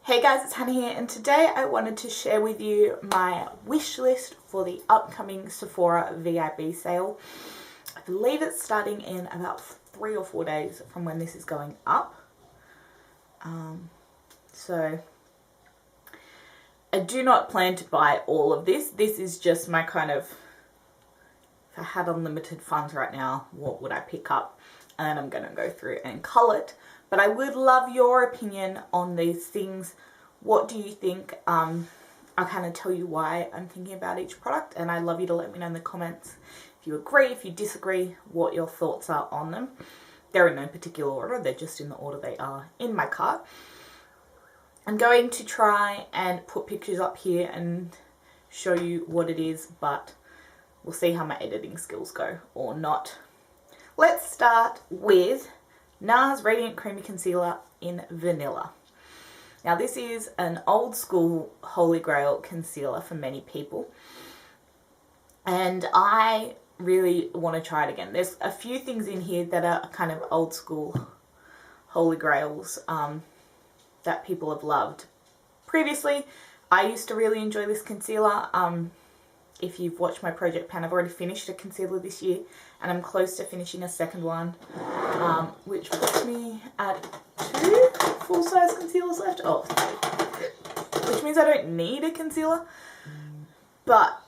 Hey guys, it's Hannah here, and today I wanted to share with you my wish list for the upcoming Sephora VIB sale. I believe it's starting in about 3 or 4 days from when this is going up. So I do not plan to buy all of this. This is just my kind of, if I had unlimited funds right now, what would I pick up? And then I'm going to go through and cull it. But I would love your opinion on these things. What do you think? I'll kind of tell you why I'm thinking about each product, and I'd love you to let me know in the comments if you agree, if you disagree, what your thoughts are on them. They're in no particular order, they're just in the order they are in my cart. I'm going to try and put pictures up here and show you what it is, but we'll see how my editing skills go or not. Let's start with NARS Radiant Creamy Concealer in Vanilla. Now this is an old school holy grail concealer for many people, and I really want to try it again. There's a few things in here that are kind of old school holy grails that people have loved previously. I used to really enjoy this concealer. If you've watched my project pan, I've already finished a concealer this year, and I'm close to finishing a second one, which puts me at 2 full-size concealers left. Oh, which means I don't need a concealer, but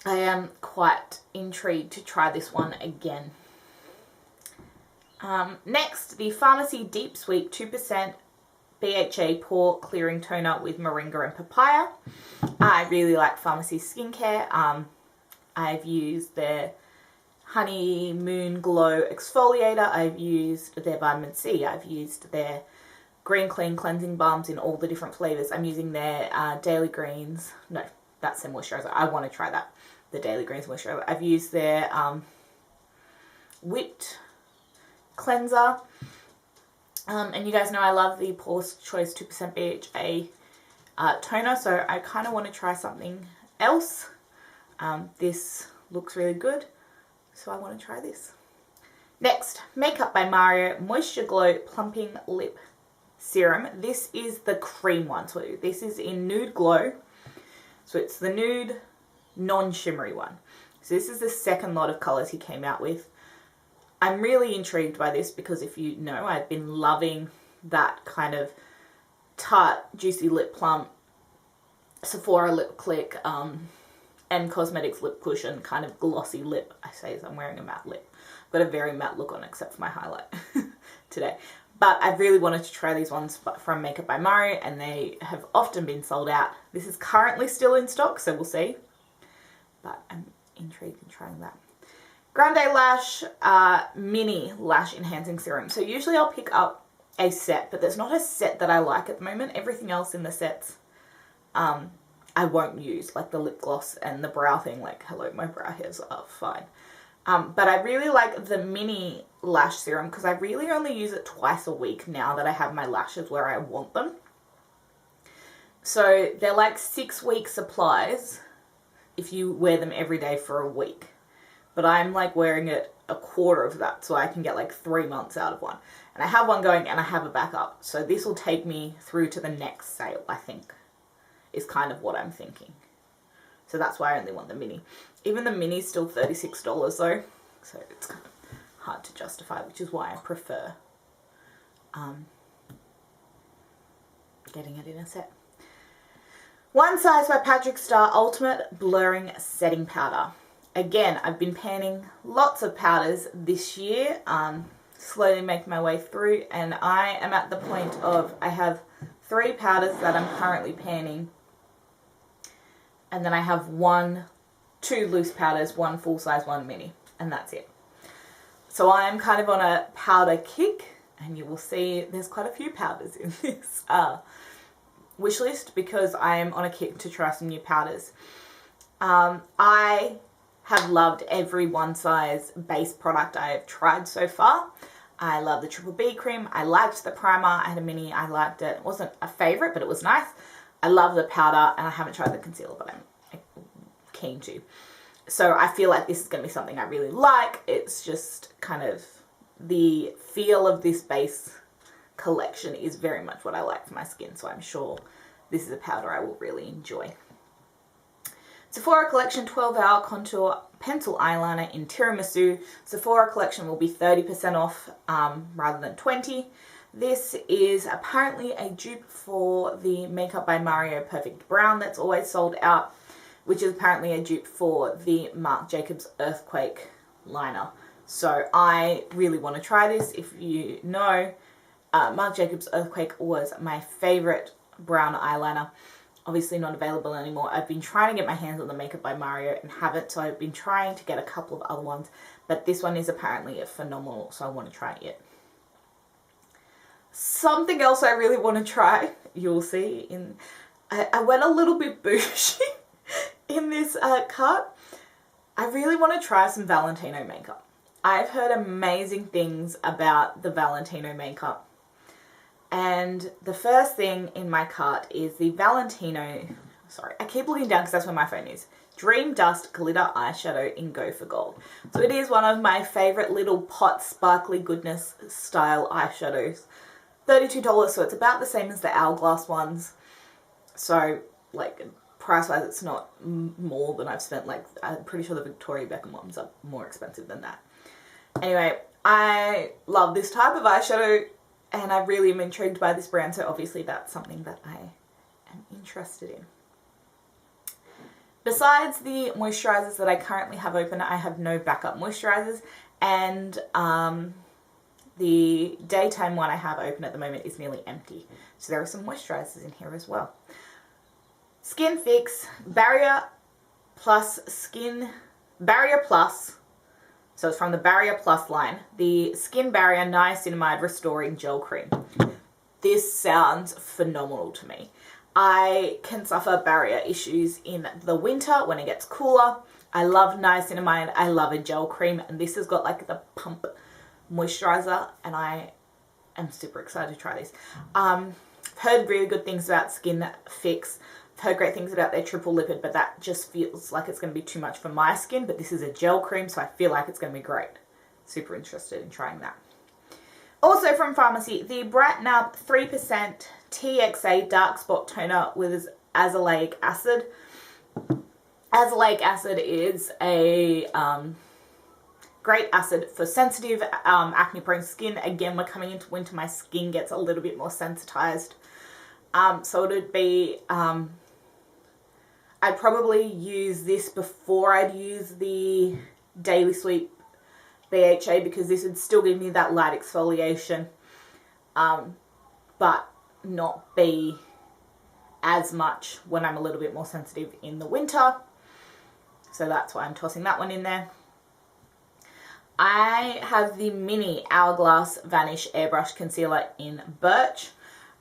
I am quite intrigued to try this one again. Next, the Pharmacy Deep Sweep 2% BHA Pore Clearing Toner with Moringa and Papaya. I really like Pharmacy skincare. I've used their Honeymoon Glow Exfoliator. I've used their Vitamin C. I've used their Green Clean Cleansing Balms in all the different flavors. I'm using their Daily Greens. No, that's their moisturizer. I want to try that. The Daily Greens moisturizer. I've used their Whipped Cleanser. And you guys know I love the Paula's Choice 2% BHA toner, so I kind of want to try something else. This looks really good, so I want to try this. Next, Makeup by Mario Moisture Glow Plumping Lip Serum. This is the cream one, so this is in Nude Glow. So it's the nude, non-shimmery one. So this is the second lot of colours he came out with. I'm really intrigued by this because, if you know, I've been loving that kind of tart, juicy lip plump, Sephora lip click, and Cosmetics lip cushion kind of glossy lip. I say as I'm wearing a matte lip. I've got a very matte look on except for my highlight today. But I've really wanted to try these ones from Makeup by Mario, and they have often been sold out. This is currently still in stock, so we'll see. But I'm intrigued in trying that. Grande Lash Mini Lash Enhancing Serum. So usually I'll pick up a set, but there's not a set that I like at the moment. Everything else in the sets I won't use, like the lip gloss and the brow thing. Like, hello, my brow hairs are fine. But I really like the Mini Lash Serum because I really only use it twice a week now that I have my lashes where I want them. So they're like 6-week supplies if you wear them every day for a week. But I'm like wearing it a quarter of that, so I can get like 3 months out of one. And I have one going and I have a backup. So this will take me through to the next sale, I think, is kind of what I'm thinking. So that's why I only want the mini. Even the mini is still $36 though, so it's kind of hard to justify, which is why I prefer getting it in a set. One Size by Patrick Starrr Ultimate Blurring Setting Powder. Again, I've been panning lots of powders this year, slowly making my way through, and I am at the point of, I have 3 powders that I'm currently panning, and then I have 2 loose powders, 1 full size, 1 mini, and that's it. So I'm kind of on a powder kick, and you will see there's quite a few powders in this wish list because I am on a kick to try some new powders. I have loved every One Size base product I have tried so far. I love the Triple B cream. I liked the primer. I had a mini. I liked it. It wasn't a favorite, but it was nice. I love the powder, and I haven't tried the concealer, but I'm keen to. So I feel like this is going to be something I really like. It's just kind of the feel of this base collection is very much what I like for my skin, so I'm sure this is a powder I will really enjoy. Sephora Collection 12-Hour Contour Pencil Eyeliner in Tiramisu. Sephora Collection will be 30% off rather than 20%. This is apparently a dupe for the Makeup by Mario Perfect Brown that's always sold out, which is apparently a dupe for the Marc Jacobs Earthquake liner. So I really want to try this. If you know, Marc Jacobs Earthquake was my favorite brown eyeliner. Obviously not available anymore. I've been trying to get my hands on the Makeup by Mario and haven't, so I've been trying to get a couple of other ones, but this one is apparently phenomenal, so I want to try it. Something else I really want to try, you'll see, I went a little bit bougie in this cut. I really want to try some Valentino makeup. I've heard amazing things about the Valentino makeup. And the first thing in my cart is the Valentino, sorry, I keep looking down because that's where my phone is, Dream Dust Glitter Eyeshadow in Go for Gold. So it is one of my favorite little pot sparkly goodness style eyeshadows. $32, so it's about the same as the Hourglass ones. So, like, price-wise, it's not more than I've spent. Like, I'm pretty sure the Victoria Beckham ones are more expensive than that. Anyway, I love this type of eyeshadow, and I really am intrigued by this brand, so obviously that's something that I am interested in. Besides the moisturizers that I currently have open, I have no backup moisturizers, and the daytime one I have open at the moment is nearly empty. So there are some moisturizers in here as well. Skin Fix Barrier Plus Barrier Plus. So it's from the Barrier Plus line. The Skin Barrier Niacinamide Restoring Gel Cream. This sounds phenomenal to me. I can suffer barrier issues in the winter when it gets cooler. I love niacinamide. I love a gel cream. And this has got like the pump moisturizer, and I am super excited to try this. Heard really good things about Skin Fix. Heard great things about their triple lipid, but that just feels like it's going to be too much for my skin. But this is a gel cream, so I feel like it's going to be great. Super interested in trying that. Also from Pharmacy, the Brighten Up 3% TXA Dark Spot Toner with azelaic acid. Azelaic acid is a great acid for sensitive acne-prone skin. Again, we're coming into winter, my skin gets a little bit more sensitized. So it would be, I'd probably use this before I'd use the Daily Sweep BHA, because this would still give me that light exfoliation, but not be as much when I'm a little bit more sensitive in the winter. So that's why I'm tossing that one in there. I have the mini Hourglass Vanish Airbrush Concealer in Birch.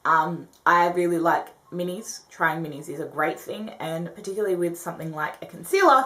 I really like minis. Trying minis is a great thing, and particularly with something like a concealer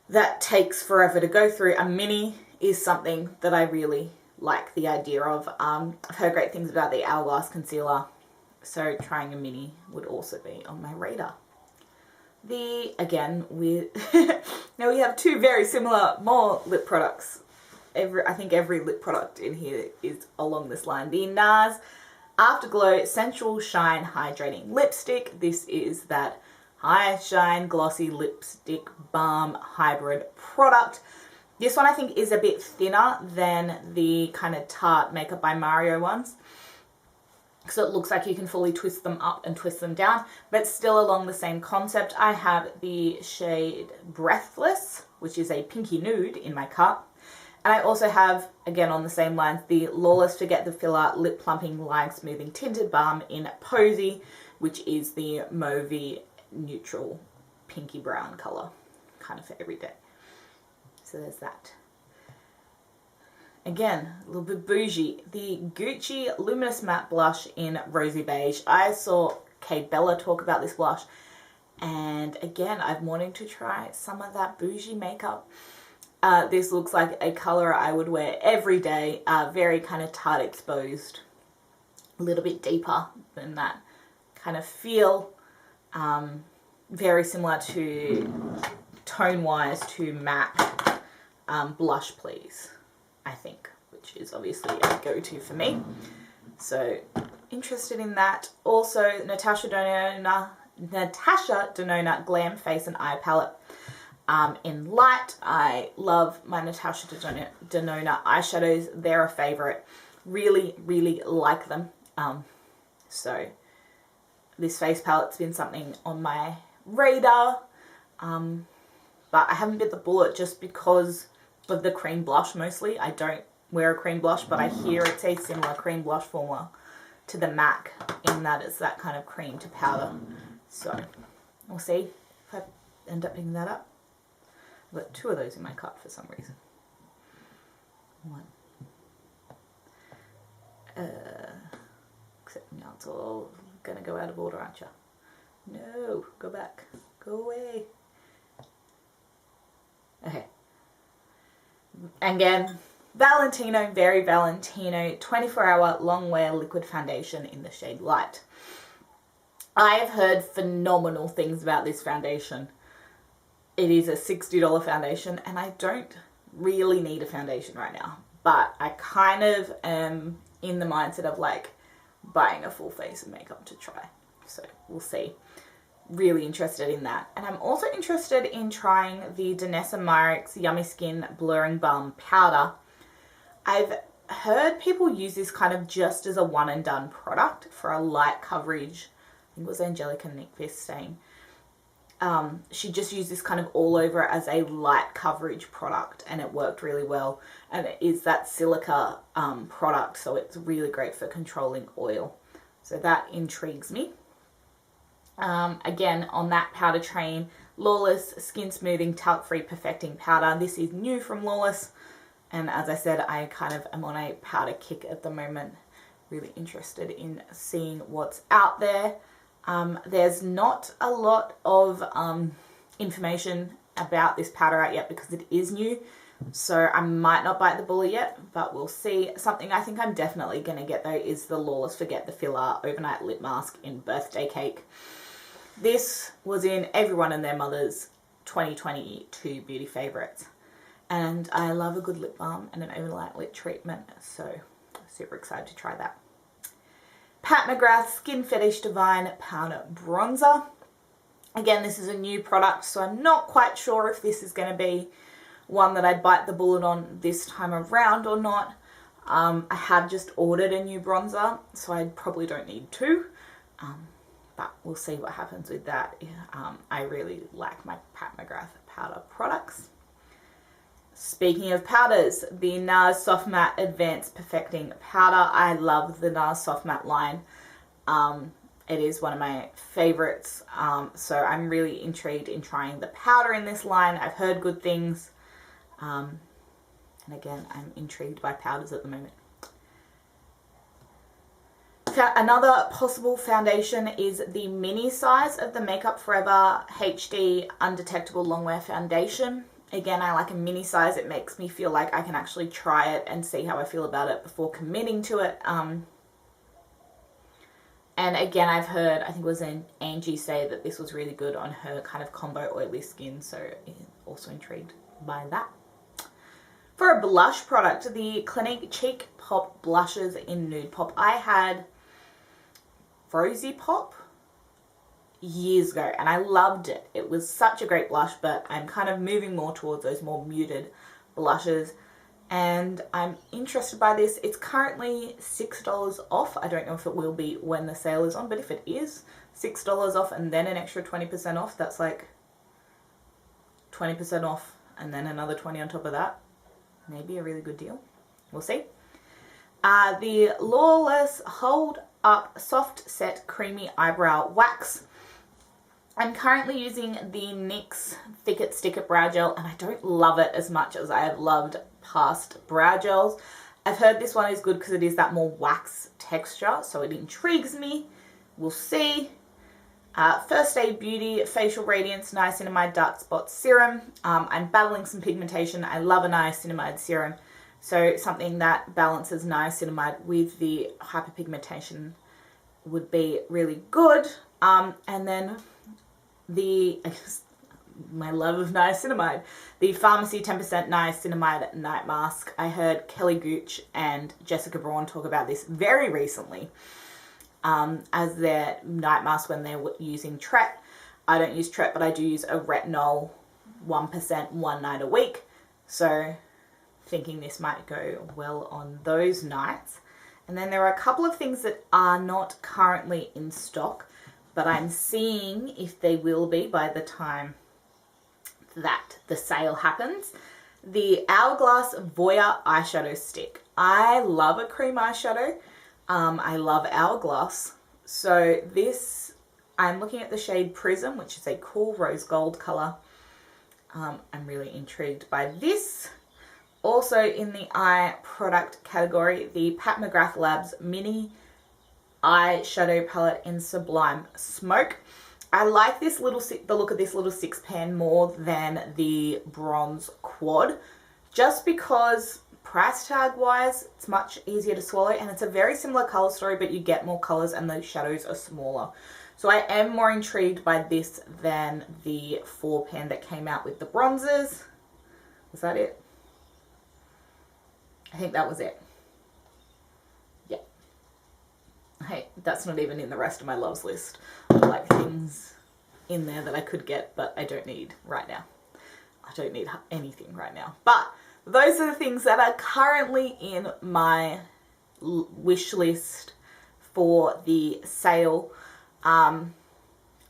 that takes forever to go through, a mini is something that I really like the idea of. I've heard great things about the Hourglass concealer, so trying a mini would also be on my radar. Now we have two very similar, more lip products. I think every lip product in here is along this line. The NARS Afterglow Sensual Shine Hydrating Lipstick. This is that high shine glossy lipstick balm hybrid product. This one I think is a bit thinner than the kind of Tarte Makeup by Mario ones. So it looks like you can fully twist them up and twist them down, but still along the same concept. I have the shade Breathless, which is a pinky nude, in my cup. And I also have, again on the same lines, the Lawless Forget the Filler Lip Plumping Line Smoothing Tinted Balm in Posy, which is the mauvey neutral pinky brown colour, kind of for every day. So there's that. Again, a little bit bougie. The Gucci Luminous Matte Blush in Rosy Beige. I saw Kay Bella talk about this blush, and again, I'm wanting to try some of that bougie makeup. This looks like a colour I would wear every day. Very kind of Tarte exposed, a little bit deeper than that kind of feel. Very similar to, tone-wise, to MAC Blush Please, I think, which is obviously a go-to for me. So interested in that. Also, Natasha Denona Glam Face and Eye Palette in light. I love my Natasha Denona eyeshadows. They're a favorite. Really, really like them. So this face palette's been something on my radar. But I haven't bit the bullet just because of the cream blush mostly. I don't wear a cream blush, but I hear it's a similar cream blush formula to the MAC in that it's that kind of cream to powder. So we'll see if I end up picking that up. I've got 2 of those in my cart for some reason. 1. Except now it's all gonna go out of order, aren't you? No, go back. Go away. Okay. Again, Valentino, very Valentino, 24-hour long wear liquid foundation in the shade Light. I have heard phenomenal things about this foundation. It is a $60 foundation, and I don't really need a foundation right now. But I kind of am in the mindset of like buying a full face of makeup to try. So we'll see. Really interested in that. And I'm also interested in trying the Danessa Myricks Yummy Skin Blurring Balm Powder. I've heard people use this kind of just as a one and done product for a light coverage. I think it was Angelica Nickfist saying. She just used this kind of all over as a light coverage product, and it worked really well. And it is that silica product, so it's really great for controlling oil. So that intrigues me. Again, on that powder train, Lawless Skin Smoothing Talc Free Perfecting Powder. This is new from Lawless, and as I said, I kind of am on a powder kick at the moment. Really interested in seeing what's out there. There's not a lot of information about this powder out yet because it is new, so I might not bite the bullet yet, but we'll see. Something I think I'm definitely going to get though is the Lawless Forget the Filler Overnight Lip Mask in Birthday Cake. This was in everyone and their mother's 2022 beauty favorites, and I love a good lip balm and an overnight lip treatment, so super excited to try that. Pat McGrath Skin Fetish Divine Powder Bronzer. Again, this is a new product, so I'm not quite sure if this is going to be one that I bite the bullet on this time around or not. I have just ordered a new bronzer, so I probably don't need 2. But we'll see what happens with that. I really like my Pat McGrath powder products. Speaking of powders, the NARS Soft Matte Advanced Perfecting Powder. I love the NARS Soft Matte line. It is one of my favorites. So I'm really intrigued in trying the powder in this line. I've heard good things. And again, I'm intrigued by powders at the moment. Another possible foundation is the mini size of the Makeup Forever HD Undetectable Longwear Foundation. Again, I like a mini size. It makes me feel like I can actually try it and see how I feel about it before committing to it. And again, I've heard, I think it was Angie say that this was really good on her kind of combo oily skin, so also intrigued by that. For a blush product, the Clinique Cheek Pop Blushes in Nude Pop. I had Rosy Pop years ago and I loved it. It was such a great blush, but I'm kind of moving more towards those more muted blushes, and I'm interested by this. It's currently $6 off. I don't know if it will be when the sale is on, but if it is $6 off and then an extra 20% off, that's like 20% off and then another 20 on top of that. Maybe a really good deal. We'll see. The Lawless Hold Up Soft Set Creamy Eyebrow Wax. I'm currently using the NYX Thick It Stick It Brow Gel, and I don't love it as much as I have loved past brow gels. I've heard this one is good because it is that more wax texture, so it intrigues me. We'll see. First Aid Beauty Facial Radiance Niacinamide Dark Spot Serum. I'm battling some pigmentation. I love a niacinamide serum. So something that balances niacinamide with the hyperpigmentation would be really good. And then the my love of niacinamide. The Pharmacy 10% niacinamide night mask. I heard Kelly Gooch and Jessica Braun talk about this very recently as their night mask when they're using Tret. I don't use Tret, but I do use a retinol 1% one night a week. So thinking this might go well on those nights. And then there are a couple of things that are not currently in stock, but I'm seeing if they will be by the time that the sale happens. The Hourglass Voyeur eyeshadow stick. I love a cream eyeshadow. I love Hourglass. So this, I'm looking at the shade Prism, which is a cool rose gold color. I'm really intrigued by this. Also in the eye product category, the Pat McGrath Labs Mini Eyeshadow Palette in Sublime Smoke. I like this little, the look of this little 6 pan more than the Bronze Quad, just because price tag wise, it's much easier to swallow, and it's a very similar color story, but you get more colors and the shadows are smaller. So I am more intrigued by this than the 4 pan that came out with the bronzes. Was that it? I think that was it. Yeah. Hey, that's not even in the rest of my loves list. I like things in there that I could get, but I don't need right now. I don't need anything right now. But those are the things that are currently in my wish list for the sale.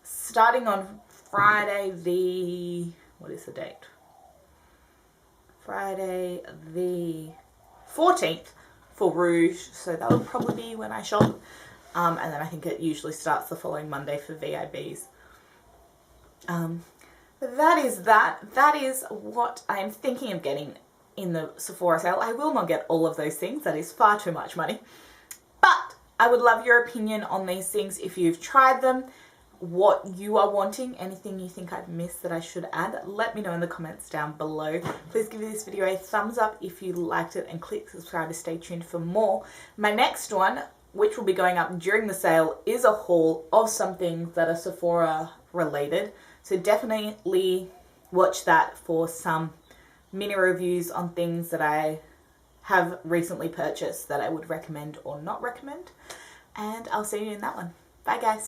Starting on Friday the, what is the date? Friday the 14th for Rouge, so that'll probably be when I shop. And then I think it usually starts the following Monday for VIBs. That is that. That is what I'm thinking of getting in the Sephora sale. I will not get all of those things. That is far too much money. But I would love your opinion on these things if you've tried them, what you are wanting, anything you think I've missed that I should add. Let me know in the comments down below. Please give this video a thumbs up if you liked it and click subscribe to stay tuned for more. My next one, which will be going up during the sale, is a haul of some things that are Sephora related. So definitely watch that for some mini reviews on things that I have recently purchased that I would recommend or not recommend. And I'll see you in that one. Bye guys.